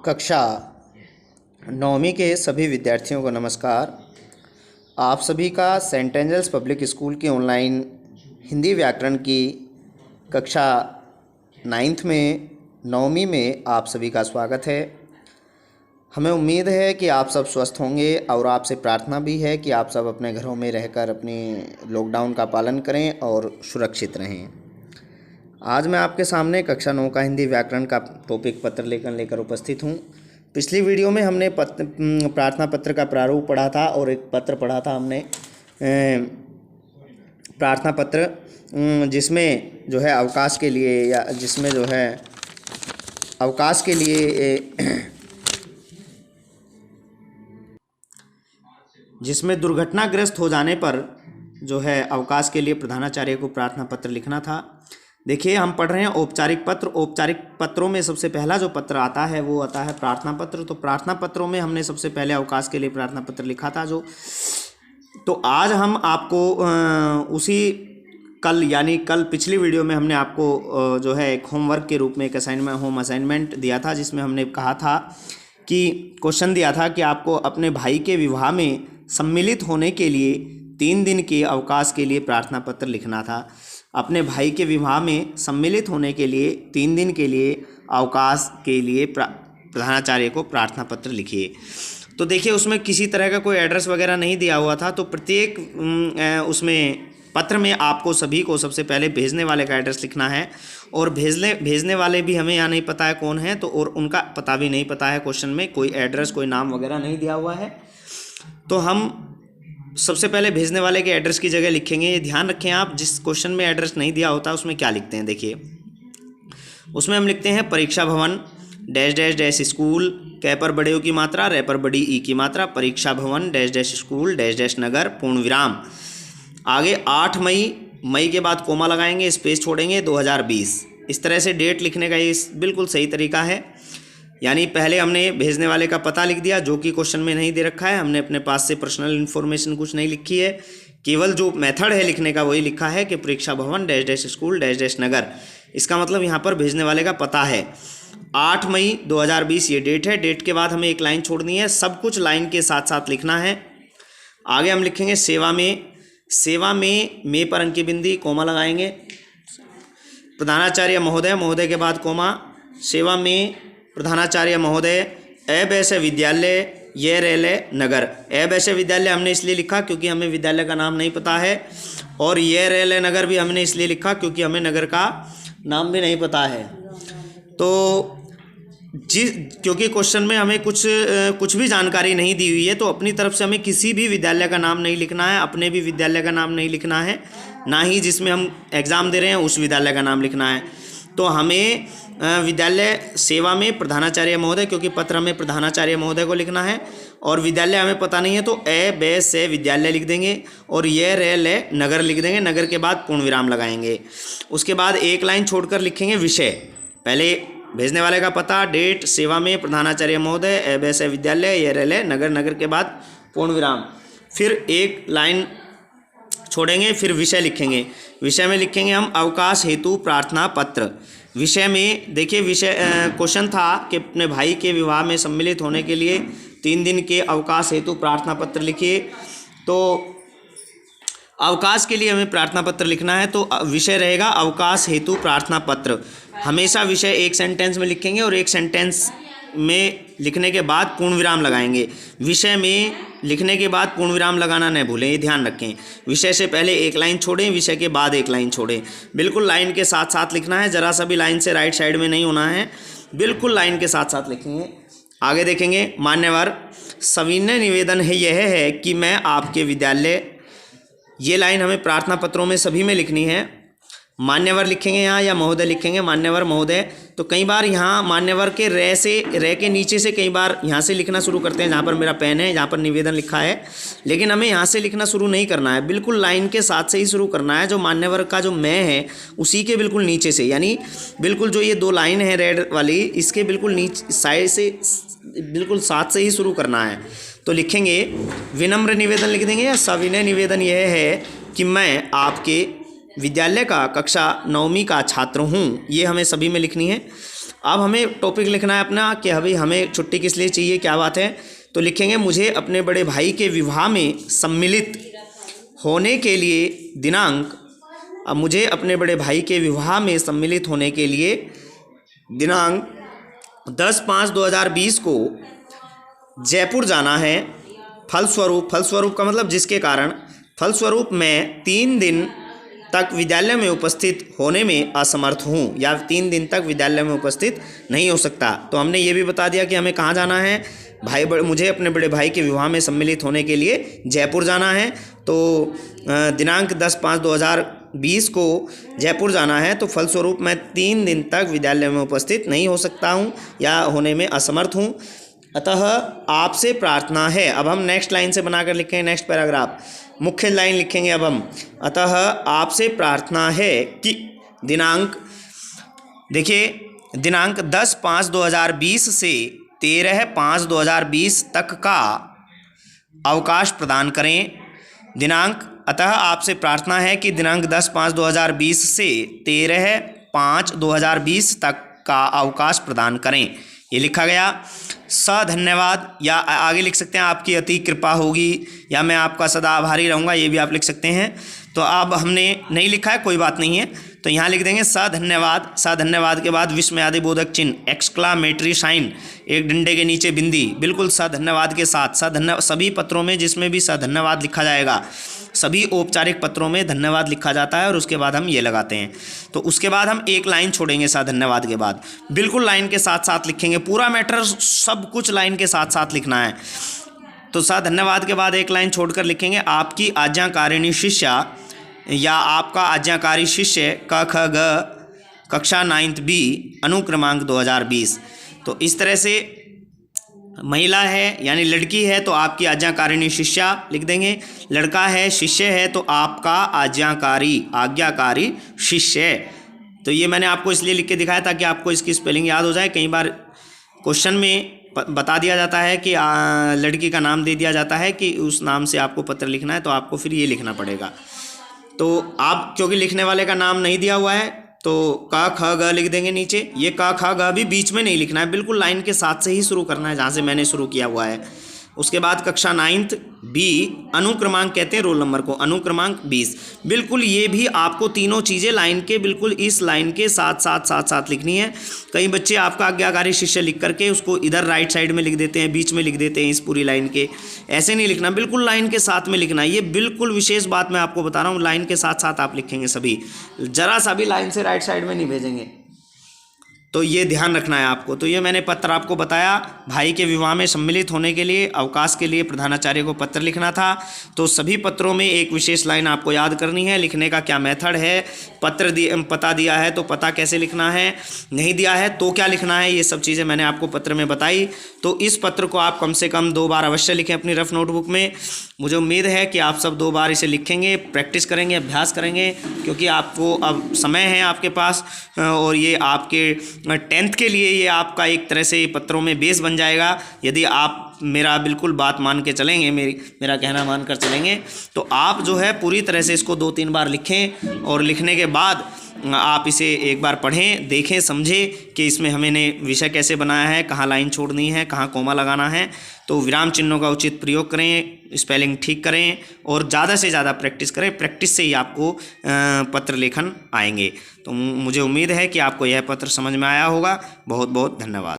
कक्षा नौवीं के सभी विद्यार्थियों को नमस्कार। आप सभी का सेंट एंजल्स पब्लिक स्कूल की ऑनलाइन हिंदी व्याकरण की कक्षा 9th में नौवीं में आप सभी का स्वागत है। हमें उम्मीद है कि आप सब स्वस्थ होंगे और आपसे प्रार्थना भी है कि आप सब अपने घरों में रहकर अपनी लॉकडाउन का पालन करें और सुरक्षित रहें। आज मैं आपके सामने कक्षा 9 का हिंदी व्याकरण का टॉपिक पत्र लेकर उपस्थित हूँ। पिछली वीडियो में हमने प्रार्थना पत्र का प्रारूप पढ़ा था और एक पत्र पढ़ा था हमने प्रार्थना पत्र, जिसमें जो है अवकाश के लिए या जिसमें जो है अवकाश के लिए जिसमें दुर्घटनाग्रस्त हो जाने पर जो है अवकाश के लिए प्रधानाचार्य को प्रार्थना पत्र लिखना था। देखिए, हम पढ़ रहे हैं औपचारिक पत्र। औपचारिक पत्रों में सबसे पहला जो पत्र आता है वो आता है प्रार्थना पत्र। तो प्रार्थना पत्रों में हमने सबसे पहले अवकाश के लिए प्रार्थना पत्र लिखा था तो आज हम आपको उसी कल पिछली वीडियो में हमने आपको जो है एक होमवर्क के रूप में एक होम असाइनमेंट दिया था, जिसमें हमने कहा था कि क्वेश्चन दिया था कि आपको अपने भाई के विवाह में सम्मिलित होने के लिए 3 दिन के अवकाश के लिए प्रार्थना पत्र लिखना था। अपने भाई के विवाह में सम्मिलित होने के लिए 3 दिन के लिए अवकाश के लिए प्रधानाचार्य को प्रार्थना पत्र लिखिए। तो देखिए, उसमें किसी तरह का कोई एड्रेस वगैरह नहीं दिया हुआ था। तो प्रत्येक उसमें पत्र में आपको सभी को सबसे पहले भेजने वाले का एड्रेस लिखना है, और भेजने वाले भी हमें यहाँ नहीं पता है कौन है, तो और उनका पता भी नहीं पता है। क्वेश्चन में कोई एड्रेस कोई नाम वगैरह नहीं दिया हुआ है। तो हम सबसे पहले भेजने वाले के एड्रेस की जगह लिखेंगे। ये ध्यान रखें आप, जिस क्वेश्चन में एड्रेस नहीं दिया होता उसमें क्या लिखते हैं। देखिए, उसमें हम लिखते हैं परीक्षा भवन डैश डैश डैश स्कूल, कै पर बड़े ओ की मात्रा, रे पर बड़ी ई की मात्रा, परीक्षा भवन dash dash school dash dash नगर, पूर्ण विराम। आगे 8 मई के बाद कोमा लगाएंगे, स्पेस छोड़ेंगे, 2020। इस तरह से डेट लिखने का ये बिल्कुल सही तरीका है। यानी पहले हमने भेजने वाले का पता लिख दिया, जो कि क्वेश्चन में नहीं दे रखा है। हमने अपने पास से पर्सनल इन्फॉर्मेशन कुछ नहीं लिखी है, केवल जो मेथड है लिखने का वही लिखा है कि परीक्षा भवन dash dash school dash dash नगर। इसका मतलब यहाँ पर भेजने वाले का पता है। 8 मई 2020 ये डेट है। डेट के बाद हमें एक लाइन छोड़नी है, सब कुछ लाइन के साथ साथ लिखना है। आगे हम लिखेंगे सेवा में मे पर अंकी बिंदी कोमा लगाएंगे, प्रधानाचार्य महोदय के बाद कोमा, सेवा में प्रधानाचार्य महोदय, वैश्य विद्यालय ये रेले नगर। वैश्य विद्यालय हमने इसलिए लिखा क्योंकि हमें विद्यालय का नाम नहीं पता है, और ये रेले नगर भी हमने इसलिए लिखा क्योंकि हमें नगर का नाम भी नहीं पता है। तो क्योंकि क्वेश्चन में हमें कुछ भी जानकारी नहीं दी हुई है, तो अपनी तरफ से हमें किसी भी विद्यालय का नाम नहीं लिखना है, अपने भी विद्यालय का नाम नहीं लिखना है, ना ही जिसमें हम एग्ज़ाम दे रहे हैं उस विद्यालय का नाम लिखना है। तो हमें विद्यालय सेवा में प्रधानाचार्य महोदय, क्योंकि पत्र में प्रधानाचार्य महोदय को लिखना है, और विद्यालय हमें पता नहीं है तो वैश्य विद्यालय लिख देंगे, और ये रेले नगर लिख देंगे। नगर के बाद पूर्ण विराम लगाएंगे। उसके बाद एक लाइन छोड़कर लिखेंगे विषय। पहले भेजने वाले का पता, डेट, सेवा में प्रधानाचार्य महोदय, वैश्य विद्यालय ये रेले नगर, नगर के बाद पूर्ण विराम। फिर एक लाइन छोड़ेंगे, फिर विषय लिखेंगे। विषय में लिखेंगे हम अवकाश हेतु प्रार्थना पत्र। विषय में देखिए, विषय क्वेश्चन था कि अपने भाई के विवाह में सम्मिलित होने के लिए 3 दिन के अवकाश हेतु प्रार्थना पत्र लिखिए। तो अवकाश के लिए हमें प्रार्थना पत्र लिखना है, तो विषय रहेगा अवकाश हेतु प्रार्थना पत्र। हमेशा विषय एक सेंटेंस में लिखेंगे, और एक सेंटेंस में लिखने के बाद पूर्ण विराम लगाएंगे। विषय में लिखने के बाद पूर्ण विराम लगाना न भूलें, ये ध्यान रखें। विषय से पहले एक लाइन छोड़ें, विषय के बाद एक लाइन छोड़ें। बिल्कुल लाइन के साथ साथ लिखना है, जरा सा भी लाइन से राइट साइड में नहीं होना है, बिल्कुल लाइन के साथ साथ लिखेंगे। आगे देखेंगे, मान्यवर सविनय निवेदन है यह है कि मैं आपके विद्यालय, ये लाइन हमें प्रार्थना पत्रों में सभी में लिखनी है। मान्यवर लिखेंगे यहाँ या महोदय लिखेंगे, मान्यवर महोदय। तो कई बार यहाँ मान्यवर के रे के नीचे से कई बार यहाँ से लिखना शुरू करते हैं, जहाँ पर मेरा पेन है, जहाँ पर निवेदन लिखा है, लेकिन हमें यहाँ से लिखना शुरू नहीं करना है, बिल्कुल लाइन के साथ से ही शुरू करना है। जो मान्यवर का जो मैं है उसी के बिल्कुल नीचे से, यानी बिल्कुल जो ये 2 लाइन है रेड वाली, इसके बिल्कुल नीचे साइड से बिल्कुल साथ से ही शुरू करना है। तो लिखेंगे विनम्र निवेदन लिख देंगे, या सविनय निवेदन यह है कि मैं आपके विद्यालय का कक्षा 9वीं का छात्र हूँ, ये हमें सभी में लिखनी है। अब हमें टॉपिक लिखना है अपना कि अभी हमें छुट्टी किस लिए चाहिए, क्या बात है। तो लिखेंगे मुझे अपने बड़े भाई के विवाह में सम्मिलित होने के लिए दिनांक। अब मुझे अपने बड़े भाई के विवाह में सम्मिलित होने के लिए दिनांक 10/5/2020 को जयपुर जाना है। फलस्वरूप का मतलब जिसके कारण, फलस्वरूप मैं 3 दिन तक विद्यालय में उपस्थित होने में असमर्थ हूँ, या 3 दिन तक विद्यालय में उपस्थित नहीं हो सकता। तो हमने ये भी बता दिया कि हमें कहाँ जाना है, मुझे अपने बड़े भाई के विवाह में सम्मिलित होने के लिए जयपुर जाना है। तो दिनांक 10/5/2020 को जयपुर जाना है, तो फलस्वरूप मैं 3 दिन तक विद्यालय में उपस्थित नहीं हो सकता हूँ या होने में असमर्थ हूँ। अतः आपसे प्रार्थना है। अब हम नेक्स्ट लाइन से बनाकर लिखेंगे, नेक्स्ट पैराग्राफ, मुख्य लाइन लिखेंगे अब हम। अतः आपसे प्रार्थना है कि दिनांक, देखिए दिनांक 10/5/2020 से 13/5/2020 तक का अवकाश प्रदान करें। अतः आपसे प्रार्थना है कि दिनांक 10/5/2020 से 13/5/2020 तक का अवकाश प्रदान करें। ये लिखा गया। धन्यवाद, या आगे लिख सकते हैं आपकी अति कृपा होगी, या मैं आपका सदा आभारी रहूँगा, ये भी आप लिख सकते हैं। तो अब हमने नहीं लिखा है, कोई बात नहीं है, तो यहाँ लिख देंगे धन्यवाद। धन्यवाद के बाद विस्मयादिबोधक चिन्ह, एक्सक्लामेटरी साइन, एक डंडे के नीचे बिंदी, बिल्कुल धन्यवाद के साथ। सभी पत्रों में जिसमें भी धन्यवाद लिखा जाएगा, सभी औपचारिक पत्रों में धन्यवाद लिखा जाता है और उसके बाद हम ये लगाते हैं। तो उसके बाद हम एक लाइन छोड़ेंगे धन्यवाद के बाद, बिल्कुल लाइन के साथ साथ लिखेंगे, पूरा मैटर सब कुछ लाइन के साथ साथ लिखना है। तो धन्यवाद के बाद एक लाइन छोड़कर लिखेंगे, आपकी आज्ञाकारिणी शिष्या या आपका आज्ञाकारी शिष्य क ख ग कक्षा 9th B अनुक्रमांक 2020। तो इस तरह से महिला है यानी लड़की है तो आपकी आज्ञाकारिणी शिष्या लिख देंगे, लड़का है शिष्य है तो आपका आज्ञाकारी शिष्य। तो ये मैंने आपको इसलिए लिख के दिखाया ताकि आपको इसकी स्पेलिंग याद हो जाए। कई बार क्वेश्चन में बता दिया जाता है कि लड़की का नाम दे दिया जाता है कि उस नाम से आपको पत्र लिखना है, तो आपको फिर ये लिखना पड़ेगा। तो आप क्योंकि लिखने वाले का नाम नहीं दिया हुआ है तो क ख ग लिख देंगे नीचे। ये क ख ग भी बीच में नहीं लिखना है, बिल्कुल लाइन के साथ से ही शुरू करना है जहाँ से मैंने शुरू किया हुआ है। उसके बाद कक्षा 9th B अनुक्रमांक कहते हैं रोल नंबर को, अनुक्रमांक 20। बिल्कुल ये भी आपको तीनों चीज़ें लाइन के बिल्कुल इस लाइन के साथ लिखनी है। कई बच्चे आपका आज्ञाकारी शिष्य लिख करके उसको इधर राइट साइड में लिख देते हैं, बीच में लिख देते हैं इस पूरी लाइन के। ऐसे नहीं लिखना, बिल्कुल लाइन के साथ में लिखना। ये बिल्कुल विशेष बात मैं आपको बता रहा हूँ, लाइन के साथ साथ आप लिखेंगे सभी, जरा सा भी लाइन से राइट साइड में नहीं भेजेंगे। तो ये ध्यान रखना है आपको। तो ये मैंने पत्र आपको बताया, भाई के विवाह में सम्मिलित होने के लिए अवकाश के लिए प्रधानाचार्य को पत्र लिखना था। तो सभी पत्रों में एक विशेष लाइन आपको याद करनी है, लिखने का क्या मेथड है, पता दिया है तो पता कैसे लिखना है, नहीं दिया है तो क्या लिखना है, ये सब चीज़ें मैंने आपको पत्र में बताई। तो इस पत्र को आप कम से कम 2 बार अवश्य लिखें अपनी रफ नोटबुक में। मुझे उम्मीद है कि आप सब 2 बार इसे लिखेंगे, प्रैक्टिस करेंगे, अभ्यास करेंगे, क्योंकि आपको अब समय है आपके पास और ये आपके 10th के लिए ये आपका एक तरह से पत्रों में बेस बन जाएगा। यदि आप मेरा बिल्कुल बात मान के चलेंगे, मेरा कहना मान कर चलेंगे, तो आप जो है पूरी तरह से इसको 2-3 बार लिखें और लिखने के बाद आप इसे एक बार पढ़ें, देखें, समझें कि इसमें हमने विषय कैसे बनाया है, कहाँ लाइन छोड़नी है, कहाँ कोमा लगाना है। तो विराम चिन्हों का उचित प्रयोग करें, स्पेलिंग ठीक करें और ज़्यादा से ज़्यादा प्रैक्टिस करें। प्रैक्टिस से ही आपको पत्र लेखन आएंगे। तो मुझे उम्मीद है कि आपको यह पत्र समझ में आया होगा। बहुत बहुत धन्यवाद।